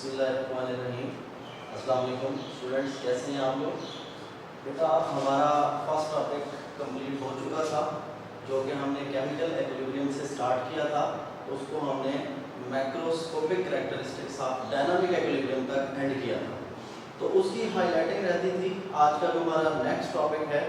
बिस्मिल्लाहिर्रहमानिर्रहीम। अस्सलाम वालेकुम स्टूडेंट्स, कैसे हैं आप लोग? बेटा हमारा फर्स्ट टॉपिक कंप्लीट हो चुका था जो कि हमने केमिकल इक्विलिब्रियम से स्टार्ट किया था। उसको हमने macroscopic characteristics of dynamic equilibrium तक एंड किया था, तो उसकी हाईलाइटिंग रहती थी। आज का जो हमारा नेक्स्ट टॉपिक है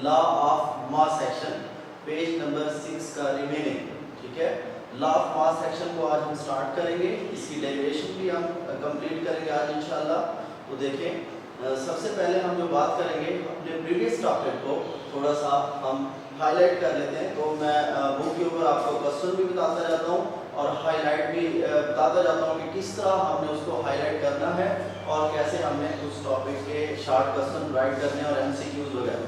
law of mass action, page number 6 का रिमेनिंग। ठीक है, लॉ ऑफ मास एक्शन को आज हम स्टार्ट करेंगे, इसकी डेरिवेशन भी हम कंप्लीट करेंगे आज इंशाल्लाह। तो देखें, सबसे पहले हम जो बात करेंगे अपने प्रीवियस टॉपिक को थोड़ा सा हम हाईलाइट कर लेते हैं। तो मैं बुक के ऊपर आपको क्वेश्चन भी बताता जाता हूँ और हाईलाइट भी बताता जाता हूँ कि किस तरह हमने उसको हाईलाइट करना है और कैसे हमने उस टॉपिक के शॉर्ट क्वेश्चन राइट करने और MCQs वगैरह।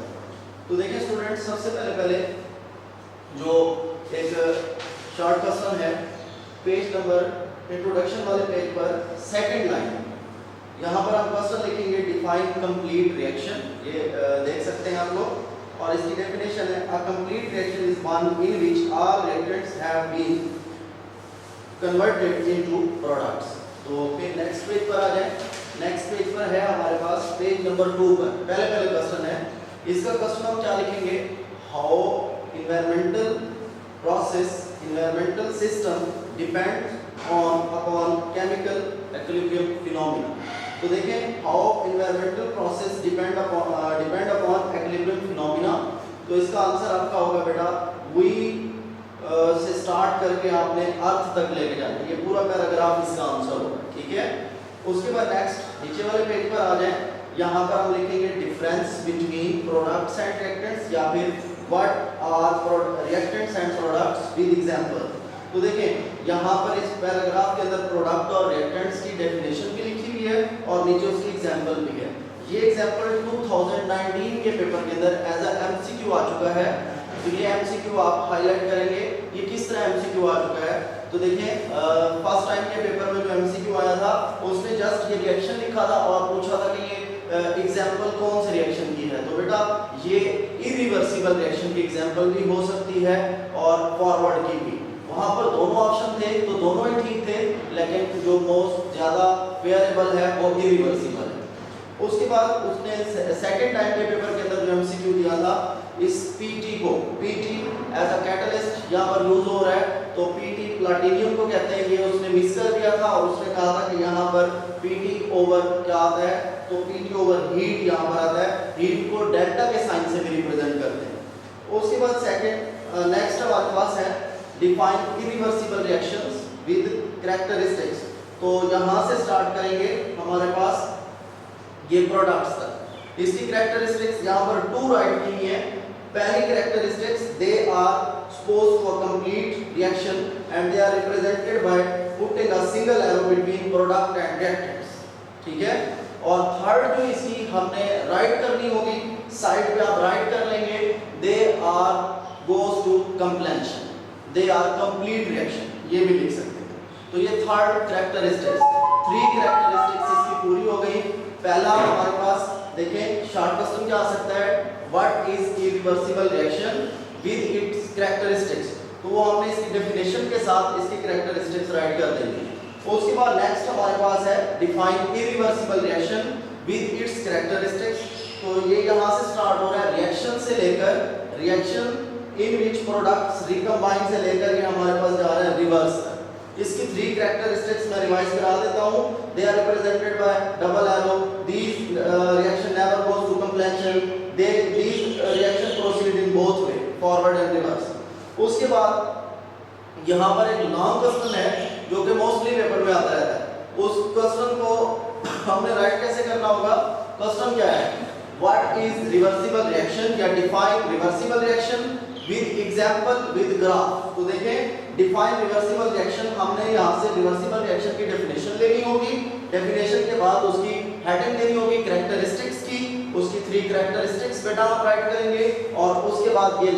तो देखिए स्टूडेंट, सबसे पहले जो एक शॉर्ट क्वेश्चन है पेज नंबर इंट्रोडक्शन वाले पेज पर सेकंड लाइन, यहाँ पर हम क्वेश्चन लिखेंगे डिफाइन कंप्लीट रिएक्शन। ये देख सकते हैं आप लोग, और इसकी डेफिनेशन है a complete reaction is one in which all reactants have been converted into products. तो फिर नेक्स्ट पेज पर आ जाए। नेक्स्ट पेज पर है हमारे पास पेज नंबर 2 पर पहले क्वेश्चन है। इसका क्वेश्चन हम क्या लिखेंगे, how environmental system depends upon chemical equilibrium phenomena। तो देखें, how environmental process depend upon equilibrium phenomena। तो इसका आंसर आपका होगा बेटा we से स्टार्ट करके आपने अर्थ तक लेके जाना, ये पूरा पैराग्राफ इसका आंसर होगा। ठीक है, उसके बाद नेक्स्ट नीचे वाले पेज पर आ जाए। यहाँ पर हम लिखेंगे difference between products and reactants, या फिर what are reactants and products with example. तो देखें, यहाँ पर इस पैराग्राफ के अंदर प्रोडक्ट और रिएक्टेंट्स की डेफिनेशन भी लिखी हुई है और नीचे उसकी एग्जांपल भी है। ये एग्जांपल 2019 के पेपर के अंदर एज अ MCQ आ चुका है। तो ये MCQ आप हाईलाइट करेंगे, ये किस तरह MCQ आ चुका है। तो देखें, फर्स्ट टाइम के पेपर में जो MCQ आया था उसने जस्ट ये रिएक्शन लिखा था और पूछा था कि ये एग्जाम्पल कौन से रिएक्शन की है। तो बेटा ये इरिवर्सिबल रिएक्शन की एग्जाम्पल भी हो सकती है और फॉरवर्ड की भी। वहां पर दोनों ऑप्शन थे तो दोनों ही ठीक थे, लेकिन जो मोस्ट ज्यादा फेयरेबल है वो इरिवर्सिबल है। उसके बाद उसने सेकंड टाइम के पेपर के अंदर जो MCQ दिया था, इस PT को, PT एज अ कैटलिस्ट यहाँ पर यूज हो रहा है, तो PT प्लैटिनियम को कहते हैं, ये उसने मिस कर दिया था और उसने कहा था कि यहाँ पर PT ओवर क्या आता है, तो PT ओवर हीट यहाँ पर आता है। हीट को डेल्टा के साइन से भी रिप्रेजेंट करते हैं। उसके बाद सेकंड नेक्स्ट हमारे पास है define irreversible reactions with characteristics. तो यहाँ से स्टार्ट करेंगे हमारे पास ये प्रोडक्ट्स तक। इसकी कैरेक्टरिस्टिक्स यहाँ पर 2 राइट की है। पहली characteristics, they are suppose to a complete reaction and they are represented by putting a single arrow between product and reactants. ठीक है, और थर्ड जो इसकी हमने राइट करनी होगी, साइड पे आप राइट कर लेंगे, they are goes to completion, they are complete reaction, ये भी लिख सकते हैं। तो ये थर्ड कैरेक्टरिस्टिक्स, 3 कैरेक्टरिस्टिक्स इसकी पूरी हो गई। पहला हमारे पास देखें शॉर्ट क्वेश्चन क्या आ सकता है, what is irreversible reaction with its characteristics. तो वो हमने इसकी डेफिनेशन के साथ इसकी कैरेक्टरिस्टिक्स राइट कर देंगे। उसके बाद नेक्स्ट हमारे पास है define irreversible reaction with its characteristics. तो ये यहाँ से स्टार्ट हो रहा है, रिएक्शन से लेकर reaction in which products recombine से लेकर ये हमारे पास जा रहा है रिवर्स। इसकी 3 कैरेक्टरिस्टिक्स मैं रिवाइज करा देता हूँ। They are represented by double arrow, these reaction never goes to completion, these reaction proceed in both way, forward and reverse. उसके बाद यहाँ पर एक लॉन्ग क्वेश्चन है जो कि मोस्टली पेपर में आता रहता है। उस क्वेश्चन को हमने राइट कैसे करना होगा। क्वेश्चन क्या है, व्हाट इज रिवर्सिबल रिएक्शन या define reversible reaction with example with graph. तो देखें, डिफाइन रिवर्सिबल रिएक्शन, हमने यहाँ से रिवर्सिबल रिएक्शन की डेफिनेशन लेनी होगी। डेफिनेशन के बाद उसकी हेडिंग लेनी होगी कैरेक्टरिस्टिक्स की, उसकी 3 कैरेक्टरिस्टिक्स बेटा हम राइट करेंगे और उसके बाद ये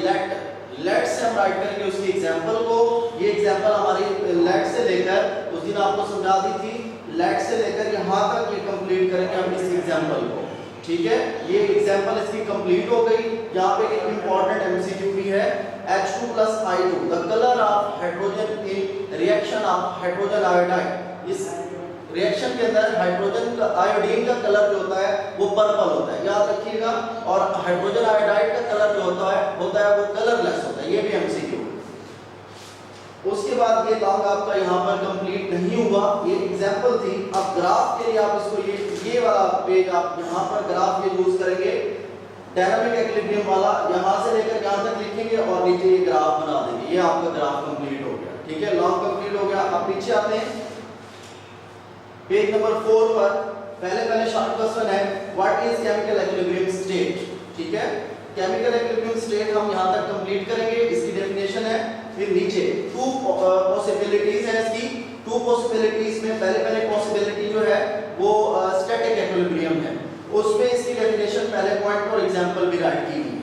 लेट से हम राइट करेंगे उसकी एग्जांपल को। ये एग्जांपल हमारी लेट से लेकर उस दिन आपको समझा दी थी, लेट से लेकर यहाँ तक ये कंप्लीट करेंगे हम इस एग्जांपल को। ठीक है, ये एग्जांपल इसकी कंप्लीट हो गई। यहाँ पे एक इंपॉर्टेंट MCQ भी है, H2 plus I2 the colour of hydrogen in reaction of hydrogen iodide. इस रिएक्शन के अंदर हाइड्रोजन का आयोडीन का कलर जो होता है वो पर्पल होता है, याद रखिएगा। और हाइड्रोजन आयोडाइड का कलर जो होता है वो कलरलेस होता है। ये भी एमसीक्यू। उसके बाद ये लॉन्ग आपका यहाँ पर कंप्लीट नहीं हुआ, ये एग्जांपल थी। अब ग्राफ के लिए आप इसको ये वाला पेज आप यहाँ पर ग्राफ के यूज करेंगे, डायनामिक इक्विलिब्रियम वाला, यहाँ से लेकर यहाँ तक लिखेंगे और नीचे ये ग्राफ बना देंगे। ये आपका ग्राफ कंप्लीट हो गया, ठीक है, लॉन्ग कंप्लीट हो गया। अब पीछे आते हैं पेज नंबर 4 पर। पहले शॉर्ट क्वेश्चन है, what is chemical equilibrium state, ठीक है। केमिकल इक्विलिब्रियम स्टेट हम यहाँ तक कंप्लीट करेंगे, इसकी डेफिनेशन है। फिर नीचे टू पॉसिबिलिटीज है इसकी। टू पॉसिबिलिटीज में पहले पॉसिबिलिटी जो है वो स्टैटिक इक्विलिब्रियम है, उसमें इसकी डेफिनेशन पहले पॉइंट और एग्जांपल भी राइट की हुई है।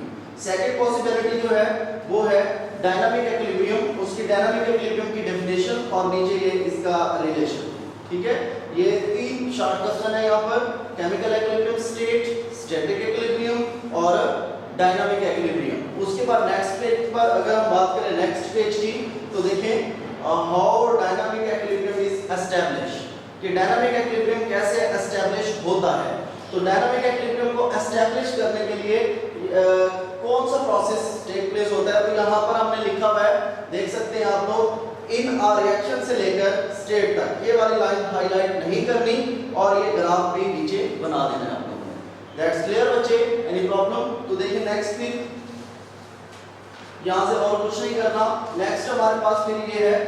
सेकंड पॉसिबिलिटी जो है वो है डायनामिक इक्विलिब्रियम, उसकी डायनामिक इक्विलिब्रियम की डेफिनेशन और नीचे ये इसका रिलेशन, ठीक है। ये 3 शॉर्ट क्वेश्चन है यहाँ पर, chemical equilibrium state, static equilibrium और डायनामिक इक्विलिब्रियम। उसके बाद नेक्स्ट पेज पर अगर हम बात करें नेक्स्ट पेज की, तो देखें how dynamic equilibrium is established, कि डायनामिक इक्विलिब्रियम कैसे एस्टैब्लिश होता है। तो डायनामिक इक्विलिब्रियम को एस्टैब्लिश करने के लिए कौन सा प्रोसेस टेक प्लेस होता है, तो यहाँ पर हमने लिखा हुआ है, देख सकते हैं आप लोग, इन आ रिएक्शन से लेकर स्टेट तक। ये वाली लाइन हाईलाइट नहीं करनी और ये ग्राफ भी नीचे बना देना है आप लोगों ने। दैट्स क्लियर बच्चे, एनी प्रॉब्लम? तो देखिए नेक्स्ट फिर यहां से और कुछ नहीं करना। नेक्स्ट हमारे पास फिर ये है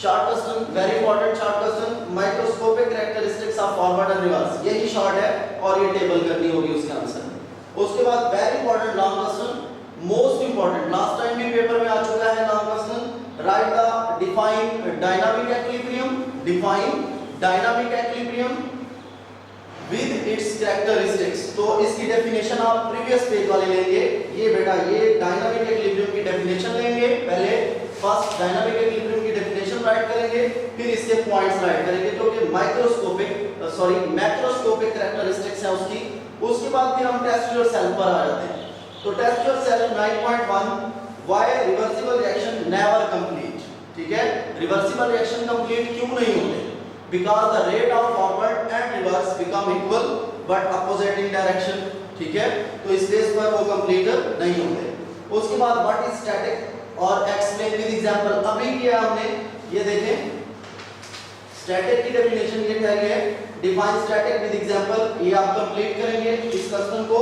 short question, very important short question, microscopic characteristics of forward and reverse. यही शॉर्ट है और ये टेबल करनी होगी उसके आंसर में। उसके बाद very important long question, most important, last time भी पेपर में आ चुका है long question. Right the define dynamic equilibrium, define dynamic equilibrium with its characteristics. तो इसकी डेफिनेशन आप प्रीवियस पेज वाले लेंगे। ये बेटा ये डायनामिक इक्विलिब्रियम की डेफिनेशन लेंगे, पहले फर्स्ट डायनामिक इक्विलिब्रियम की डेफिनेशन राइट करेंगे, फिर इसके पॉइंट्स राइट करेंगे जो कि मैक्रोस्कोपिक कैरेक्टरिस्टिक्स है उसकी। उसके बाद फिर हम टेस्ट योर सेल्फ पर आ जाते हैं। तो test your self 9.1, why reversible reaction never complete, ठीक है। रिवर्सिबल रिएक्शन कंप्लीट क्यों नहीं होते? Because the rate of forward and reverse become equal but opposite in direction, ठीक है। तो इस बेस पर वो कंप्लीट नहीं होते। उसके बाद व्हाट इज स्टैटिक और एक्सप्लेन विद एग्जांपल, अभी किया हमने, ये देखें स्टैटिक की डेफिनेशन ये कह रही है, डिफाइन स्टैटिक विद एग्जांपल, ये आप कंप्लीट करेंगे इस क्वेश्चन को।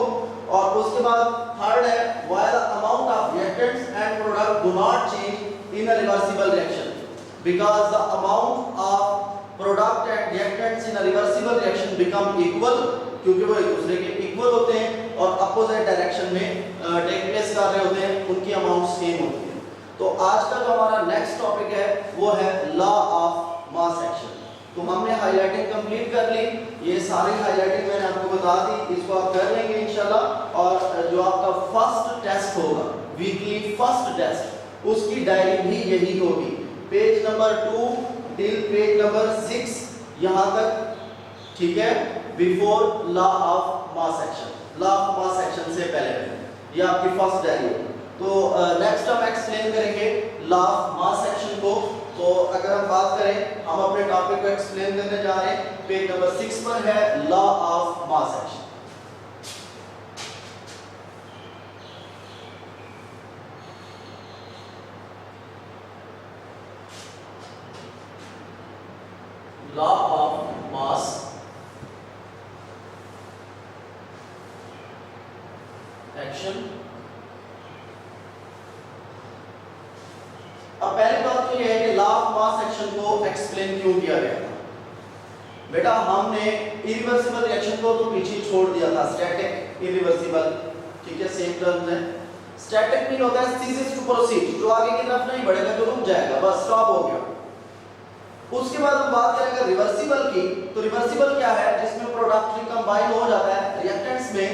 और उसके बाद थर्ड है why the amount of reactants and product do not change in a reversible reaction, because the amount of product and reactants in a reversible reaction become equal, क्योंकि वो एक दूसरे के इक्वल होते हैं और अपोजिट डायरेक्शन में टेक प्लेस कर रहे होते हैं, उनकी अमाउंट सेम होती है। तो आज का जो हमारा नेक्स्ट टॉपिक है वो है लॉ ऑफ मास एक्शन। तो हमने हाईलाइटिंग कंप्लीट कर ली, ये सारी हाईलाइटिंग मैंने आपको बता दी, इसको आप कर लेंगे इंशाल्लाह। और जो आपका फर्स्ट टेस्ट होगा, वीकली फर्स्ट टेस्ट, उसकी डायरी भी यही होगी, page number 2 till page number 6 यहाँ तक, ठीक है, before law of mass action, law of mass action से पहले, ये आपकी फर्स्ट डायरी होगी। तो नेक्स्ट हम एक्सप्लेन करेंगे लॉ ऑफ मास एक्शन को। तो अगर हम बात करें, हम अपने टॉपिक को एक्सप्लेन करने जा रहे हैं, पेज नंबर 6 पर है law of mass action. Law of mass action. अब पहली बात तो यह है कि लॉ ऑफ मास एक्शन को एक्सप्लेन क्यों किया गया था। बेटा हमने इरिवर्सिबल रिएक्शन को तो पीछे छोड़ दिया था, स्टैटिक इरिवर्सिबल, ठीक है, सेम टर्म्स है। स्टैटिक मीन होता है सीजेस टू प्रोसीड, जो आगे की तरफ नहीं बढ़ेगा, जो रुक जाएगा, बस स्टॉप हो गया। उसके बाद हम बात करेंगे रिवर्सिबल की। तो रिवर्सिबल क्या है? जिसमें प्रोडक्ट कंबाइन हो जाता है रिएक्टेंट्स में,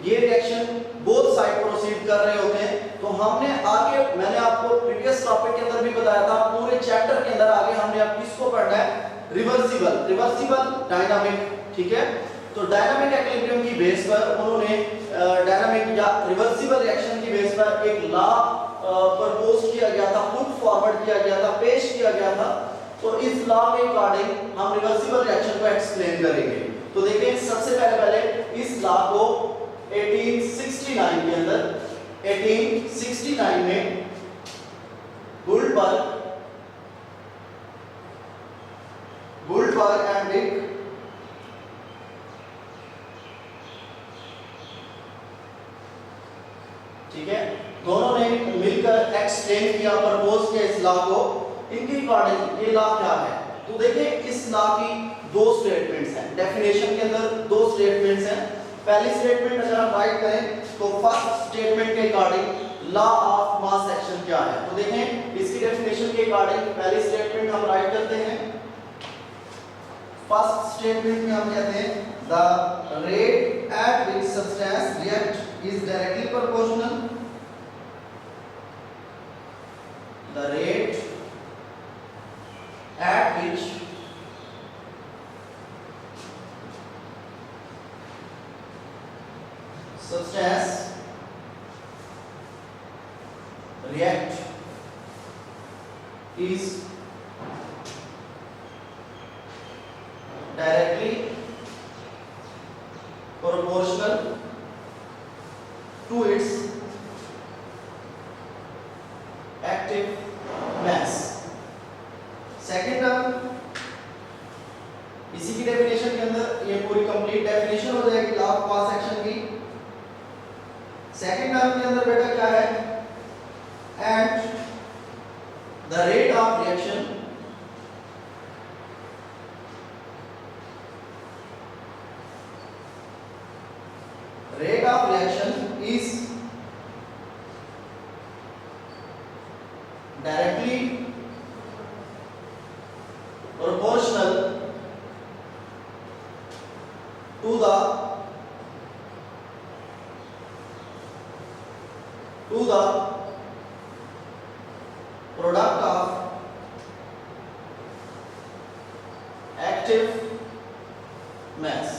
ये रिएक्शन बोथ साइड प्रोसीड कर रहे होते हैं। तो हमने आगे, मैंने आपको प्रीवियस टॉपिक के अंदर भी बताया था, पूरे चैप्टर के अंदर आगे हमने अब किसको पढ़ना है? रिवर्सिबल, रिवर्सिबल डायनामिक, ठीक है। तो डायनामिक इक्विलिब्रियम की बेस पर उन्होंने डायनामिक या रिवर्सिबल रिएक्शन की बेस पर एक लॉ प्रपोज किया गया था, पुट फॉरवर्ड किया गया था, पेश किया गया था। तो इस लॉ के अकॉर्डिंग हम रिवर्सिबल रिएक्शन को एक्सप्लेन करेंगे। तो देखिए सबसे पहले इस लॉ को 1869 के अंदर 1869 में गुल्डबर्ग एंड डिक ठीक है, दोनों ने मिलकर एक्सप्लेन किया, प्रपोज किया इस लॉ को। इनके अकॉर्डिंग ये लॉ क्या है, तो देखिए इस लॉ की दो स्टेटमेंट्स हैं, डेफिनेशन के अंदर दो स्टेटमेंट्स हैं। पहली स्टेटमेंट अगर हम राइट करें तो फर्स्ट स्टेटमेंट के according law of mass action क्या है, तो देखें इसकी डेफिनेशन के अकॉर्डिंग पहली स्टेटमेंट हम राइट करते हैं। फर्स्ट स्टेटमेंट में हम कहते हैं the rate at which substance react is directly proportional, the rate at which substance react is directly proportional to its active mass। Second term इसी की डेफिनेशन के अंदर ये पूरी कंप्लीट डेफिनेशन हो जाएगी लॉ ऑफ मास एक्शन की। Second term के अंदर बेटा क्या है, and the rate of reaction is directly proportional to the product of active mass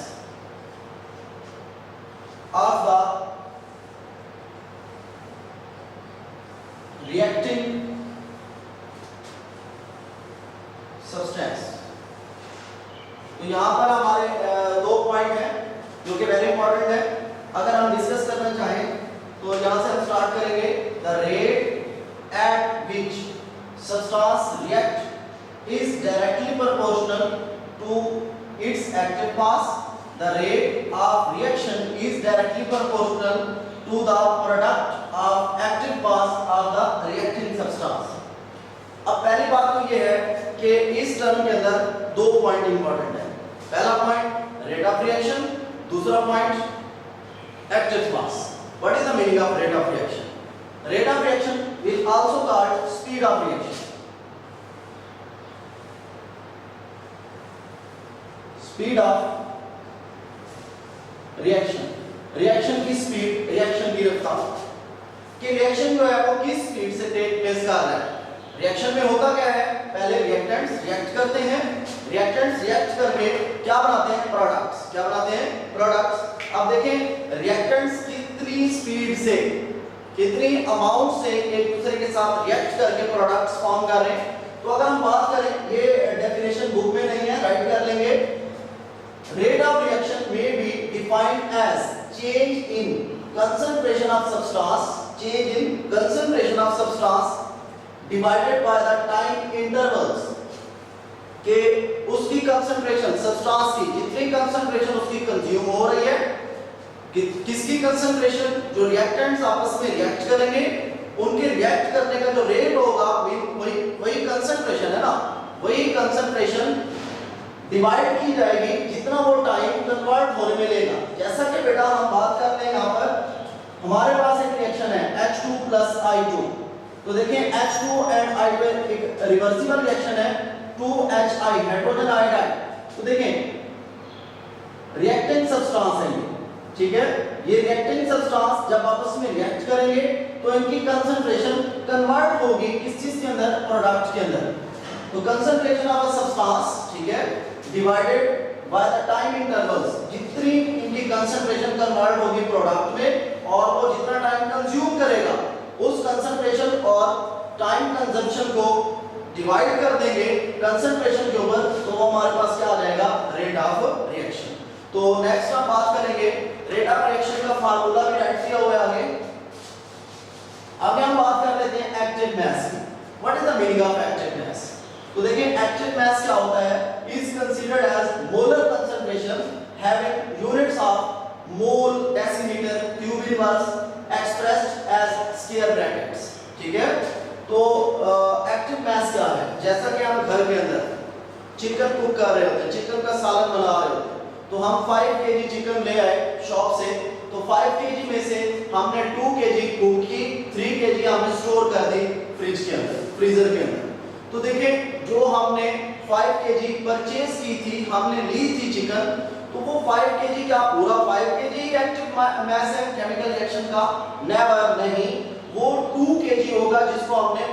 of the reacting substance. तो यहाँ पर हमारे दो पॉइंट हैं जो कि वेरी इंपॉर्टेंट है। अगर हम डिस्कस करना चाहें तो यहाँ से हम स्टार्ट करेंगे, the rate at which substance react is directly proportional to its active mass, the rate of reaction is directly proportional to the product of active mass of the reacting substance. अब पहली बात तो ये है कि इस term के अंदर दो पॉइंट इंपॉर्टेंट है। पहला पॉइंट रेट ऑफ रिएक्शन, दूसरा point active mass. What is the meaning of rate of reaction? Rate of reaction is also called speed of reaction. Speed of reaction, reaction की speed, reaction की रफ्तार कि reaction जो है वो किस speed से टेक प्लेस कर रहा है। रिएक्शन में होता क्या है, पहले रिएक्टेंट्स रिएक्ट करते हैं, रिएक्टेंट्स रिएक्ट करके क्या बनाते हैं, प्रोडक्ट्स। क्या बनाते हैं, प्रोडक्ट्स। अब देखें रिएक्टेंट्स कितनी स्पीड से, कितनी अमाउंट से एक दूसरे के साथ रिएक्ट करके प्रोडक्ट्स फॉर्म कर रहे हैं। तो अगर हम बात करें, ये डेफिनेशन बुक में नहीं है, राइट कर लेंगे। Rate of reaction may be defined as change in concentration of substance, change in concentration of substance divided by the time intervals, के उसकी कंसंट्रेशन सब्सटेंस की जितनी कंसंट्रेशन उसकी कंज्यूम हो रही है, किसकी कंसंट्रेशन, जो रिएक्टेंट्स आपस में रिएक्ट करेंगे उनके रिएक्ट करने का जो रेट होगा वही कंसंट्रेशन है ना, वही कंसंट्रेशन डिवाइड की जाएगी जितना वो टाइम कन्वर्ट होने में लेगा। जैसा कि बेटा हम बात करते हैं यहाँ पर, हमारे पास एक रिएक्शन है H2 प्लस I2। तो देखिए H2 एंड I2 एक रिवर्सिबल रिएक्शन है, 2HI हाइड्रोजन आयोडाइड। तो देखें रिएक्टेंट सब्सटेंस है ये, ठीक है। ये रिएक्टेंट सब्सटेंस जब आपस में रिएक्ट करेंगे तो इनकी कंसंट्रेशन कन्वर्ट होगी किस चीज के अंदर, प्रोडक्ट के अंदर। तो कंसंट्रेशन ऑफ अ सब्सटेंस, ठीक है, divided by the time intervals, जितनी इनकी कंसंट्रेशन कन्वर्ट होगी प्रोडक्ट में और वो जितना टाइम कंज्यूम करेगा उस कंसंट्रेशन और टाइम कंजम्पशन को डिवाइड कर देंगे कंसंट्रेशन के ऊपर तो वो हमारे पास क्या आ जाएगा, रेट ऑफ रिएक्शन। तो नेक्स्ट हम बात करेंगे रेट ऑफ रिएक्शन का फार्मूला भी राइट किया हुआ है आगे। आगे हम बात कर लेते हैं एक्टिव मास की। What is the meaning of active mass? तो देखिए एक्टिव मास क्या होता है, is considered as molar concentration having units of mole, decimetre, cube inverse expressed as square brackets. ठीक है, तो एक्टिव मास क्या है, जैसा कि हम घर के अंदर चिकन कुक कर रहे होते हैं, चिकन का सालन बना रहे होते हैं, तो हम 5 केजी चिकन ले आए शॉप से, तो 5 केजी में से हमने 2 केजी कुक की, 3 केजी हमने स्टोर कर दी फ्रिज के अंदर, फ्रीजर के अंदर। तो देखिए जो हमने 5 केजी परचेज की थी, हमने ली थी चिकन, तो वो 5 केजी का पूरा 5 केजी एक्टिव मास है केमिकल रिएक्शन का? नेवर, नहीं, वो 2 केजी होगा जिसको हमने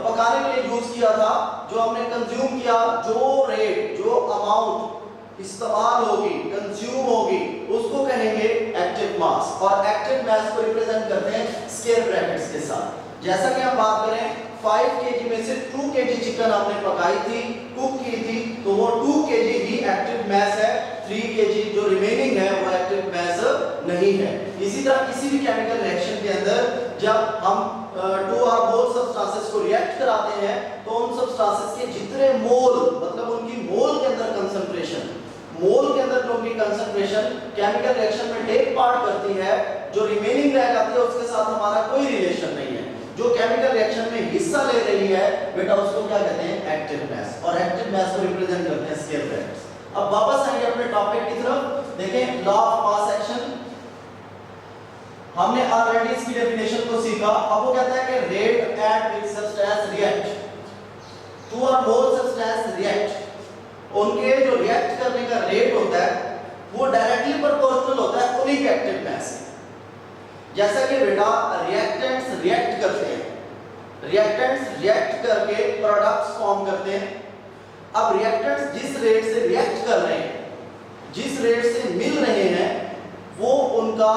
पकाने के लिए यूज किया था, जो हमने कंज्यूम किया, जो रेट, जो अमाउंट इस्तेमाल होगी, कंज्यूम होगी, उसको कहेंगे एक्टिव मास। और एक्टिव मास को रिप्रेजेंट करते हैं स्क्वायर ब्रैकेट्स के साथ। जैसा कि हम बात करें 5 केजी में से 2 केजी चिकन हमने पकाई थी, कुक की थी, तो वो 2 केजी ही एक्टिव मास है, 3 केजी जो रिमेनिंग है वो एक्टिव मास नहीं है। इसी तरह किसी भी केमिकल रिएक्शन के अंदर जब हम 2 और मोल सब्सटेंसेस को रिएक्ट कराते हैं, तो उन सब्सटेंसेस के जितने मोल, मतलब उनकी मोल के अंदर कंसंट्रेशन, मोल के अंदर जो उनकी कंसंट्रेशन केमिकल रिएक्शन में टेक पार्ट करती है, जो रिमेनिंग रह जाती है उसके साथ हमारा कोई रिलेशन नहीं है। जो केमिकल रिएक्शन में हिस्सा ले रही है बेटा, उसको क्या कहते हैं, एक्टिव मास। और एक्टिव मास को रिप्रेजेंट करते हैं स्क्वायर ब्रैकेट्स। अब वापस आएंगे अपने टॉपिक की तरफ। देखें लॉ ऑफ मास एक्शन, हमने ऑलरेडी इसकी डेफिनेशन को सीखा। अब वो कहता है कि rate at which substance react, 2 और मोल सब्सटेंस रिएक्ट, उनके जो रिएक्ट करने का रेट होता है वो डायरेक्टली प्रोपोर्शनल होता है उन्हीं के एक्टिव मास से। जैसा कि बेटा रिएक्टेंट्स रिएक्ट करते हैं, रिएक्टेंट्स रिएक्ट करके प्रोडक्ट्स फॉर्म करते हैं। अब रिएक्टेंट्स जिस रेट से रिएक्ट कर रहे हैं, जिस रेट से मिल रहे हैं, वो उनका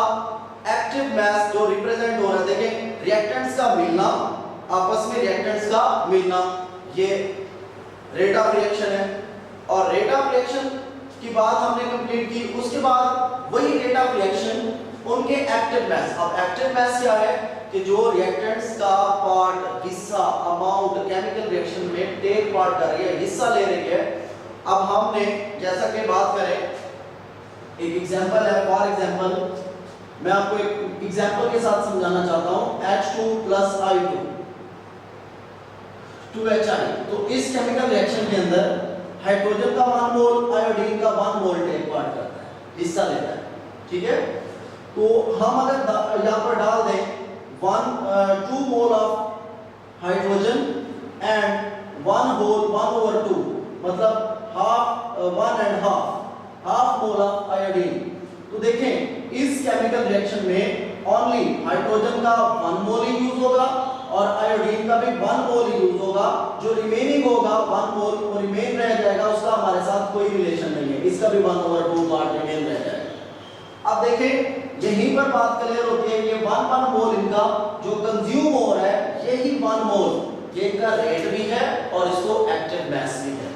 एक्टिव मास जो रिप्रेजेंट हो रहा है। देखें रिएक्टेंट्स का मिलना, आपस में रिएक्टेंट्स का मिलना, ये रेट ऑफ रिएक्शन है। और रेट ऑफ रिएक्शन की बात हमने कंप्लीट की, उसके बाद वही रेट ऑफ रिएक्शन उनके एक्टिव मास। अब एक्टिव मास क्या है कि जो रिएक्टेंट्स का पार्ट, हिस्सा, अमाउंट केमिकल रिएक्शन में टेक पार्ट कर रही है, हिस्सा ले रही है। अब हमने जैसा कि बात करें, एक एग्जांपल है, फॉर एग्जांपल मैं आपको एक एग्जांपल के साथ समझाना चाहता हूं। H2 + I2 2HI, तो इस केमिकल रिएक्शन के अंदर हाइड्रोजन का 1 मोल, आयोडीन का 1 मोल टेक पार्ट करता है, हिस्सा लेता है। ठीक है, तो हम अगर यहां पर डाल दें 2 mole of hydrogen and 1 whole 1/2, मतलब half 1 and half mole of iodine, तो देखें इस केमिकल रिएक्शन में ओनली हाइड्रोजन का 1 मोल ही यूज होगा और आयोडीन का भी 1 मोल ही यूज होगा। जो रिमेनिंग होगा 1 मोल वो रिमेन रह जाएगा, उसका हमारे साथ कोई रिलेशन नहीं है, इसका भी 1/2 पार्ट रिमेन रह जाएगा। अब देखें यहीं पर बात क्लियर होती है, ये 1 मोल इनका जो कंज्यूम हो रहा है, यही 1 मोल, ये इनका रेट भी है और इसको एक्टिव मास भी है।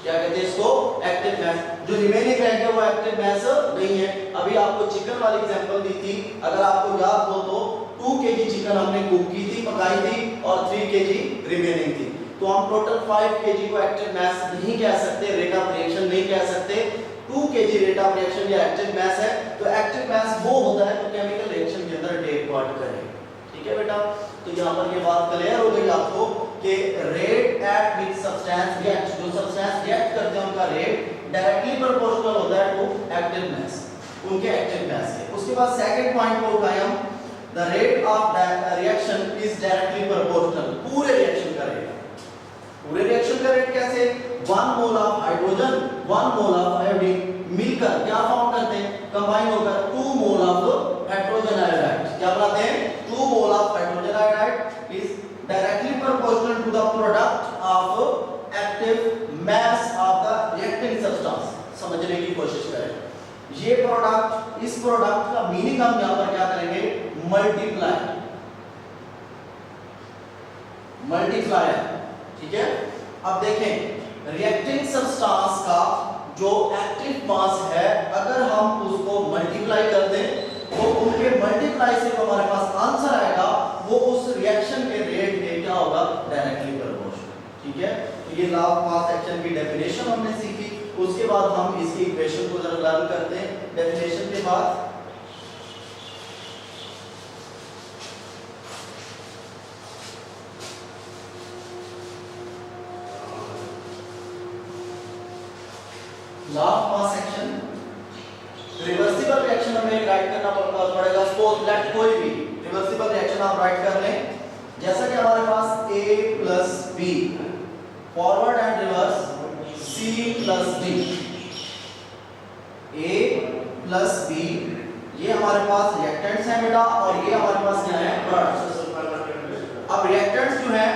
क्या कहते हैं इसको, एक्टिव मास। जो रिमेनिंग रह गया वो एक्टिव मास नहीं है। अभी आपको चिकन वाली एग्जांपल दी थी, अगर आपको याद हो तो 2 केजी चिकन हमने कुक की थी, पकाई थी और 3 केजी रिमेनिंग थी, तो हम टोटल 5 केजी को एक्टिव मास नहीं कह सकते, रेट ऑफ रिएक्शन नहीं कह सकते। 2 केजी रेट ऑफ रिएक्शन या एक्टिव मास है। तो एक्टिव मास वो होता है जो केमिकल रिएक्शन के अंदर टेक पार्ट करे। ठीक है बेटा, तो यहाँ पर ये बात क्लियर हो गई आपको कि rate at which substance react, जो सब्सटेंस रिएक्ट करते हैं उनका रेट डायरेक्टली प्रोपोर्शनल होता है टू एक्टिव मास, उनके एक्टिव मास के। उसके बाद सेकंड पॉइंट को उठाएं हम, the rate of reaction is directly proportional, पूरे रिएक्शन का रेट। पूरे रिएक्शन का रेट कैसे, 1 मोल of hydrogen 1 mole of iodine मिलकर क्या फॉर्म करते हैं, कंबाइन होकर 2 मोल ऑफ हाइड्रोजन आयोडाइड। क्या बनाते हैं, 2 mole of hydrogen iodide is directly proportional to the product of active mass of the reacting substance. समझने की कोशिश करें, ये प्रोडक्ट, इस प्रोडक्ट का मीनिंग हम यहां पर क्या करेंगे, मल्टीप्लायर, ठीक है। अब देखें रिएक्टिंग सब्सटेंस का जो एक्टिव मास है अगर हम उसको मल्टीप्लाई कर दें तो उनके मल्टीप्लाई से जो हमारे पास आंसर आएगा वो उस रिएक्शन के रेट के क्या होगा, डायरेक्टली प्रोपोर्शनल, ठीक है। तो ये लॉ ऑफ मास एक्शन की डेफिनेशन हमने सीखी। उसके बाद हम इसकी इक्वेशन को जरा लर्न करते हैं। डेफिनेशन के बाद law of mass action, reversible reaction हमें राइट करना पड़ेगा। सपोज लेट कोई भी रिवर्सिबल रिएक्शन आप राइट कर लें, जैसा कि हमारे पास A plus B forward and reverse C plus D, A plus B ये हमारे पास रिएक्टेंट्स हैं बेटा और ये हमारे पास क्या है, प्रोडक्ट्स। अब रिएक्टेंट्स जो हैं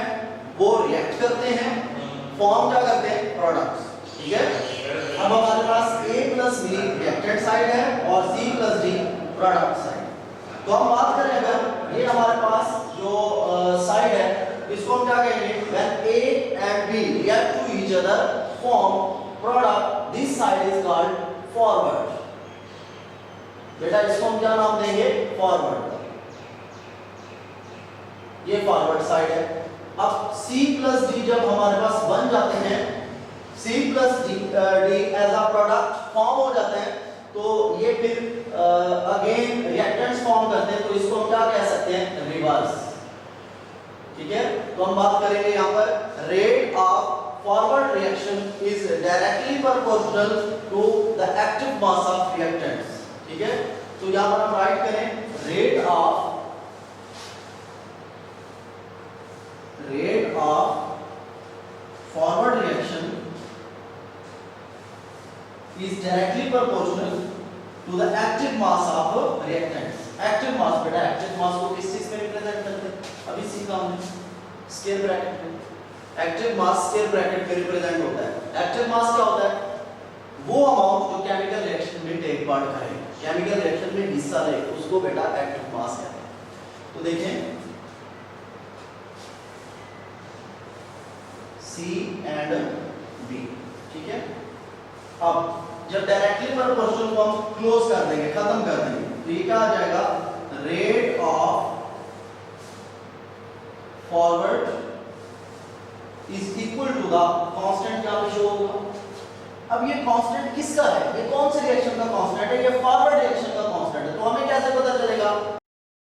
वो रिएक्ट करते हैं, फॉर्म क्या करते हैं, प्रोडक्ट्स, ठीक है। अब हमारे पास A plus B reactant side है और C plus D product side. तो हम बात करें अगर ये हमारे पास जो साइड है इसको हम क्या कहेंगे, when A and B react to each other form product, this side is called forward। बेटा इसको हम क्या नाम देंगे, फॉरवर्ड, ये फॉरवर्ड साइड है। अब C प्लस D जब हमारे पास बन जाते हैं, C plus D as a product form हो जाते हैं, तो ये फिर अगेन रिएक्टेंट्स फॉर्म करते हैं, तो इसको हम क्या कह सकते हैं, रिवर्स, ठीक है। तो हम बात करेंगे यहाँ पर rate of forward reaction is directly proportional to the active mass of reactants, ठीक है। तो यहाँ पर हम राइट करें rate of forward reaction is directly proportional to the active mass of reactants। active mass बेटा active mass को किस चीज में रिप्रेजेंट करते हैं, अभी सीखा हमने, स्क्वायर ब्रैकेट में। active mass स्क्वायर ब्रैकेट में रिप्रेजेंट होता है। active mass क्या होता है, वो अमाउंट जो केमिकल रिएक्शन में टेक पार्ट करे, केमिकल रिएक्शन में हिस्सा ले, उसको बेटा एक्टिव मास कहते हैं। तो देखें C एंड B, ठीक है। अब जब डायरेक्टली प्रोपोर्शनल को हम क्लोज कर देंगे, खत्म कर देंगे, तो ये क्या आ जाएगा, rate of forward is equal to the constant, क्या शो होगा। अब ये कांस्टेंट किसका है, ये कौन से रिएक्शन का कांस्टेंट है, ये फॉरवर्ड रिएक्शन का कांस्टेंट है। तो हमें कैसे पता चलेगा,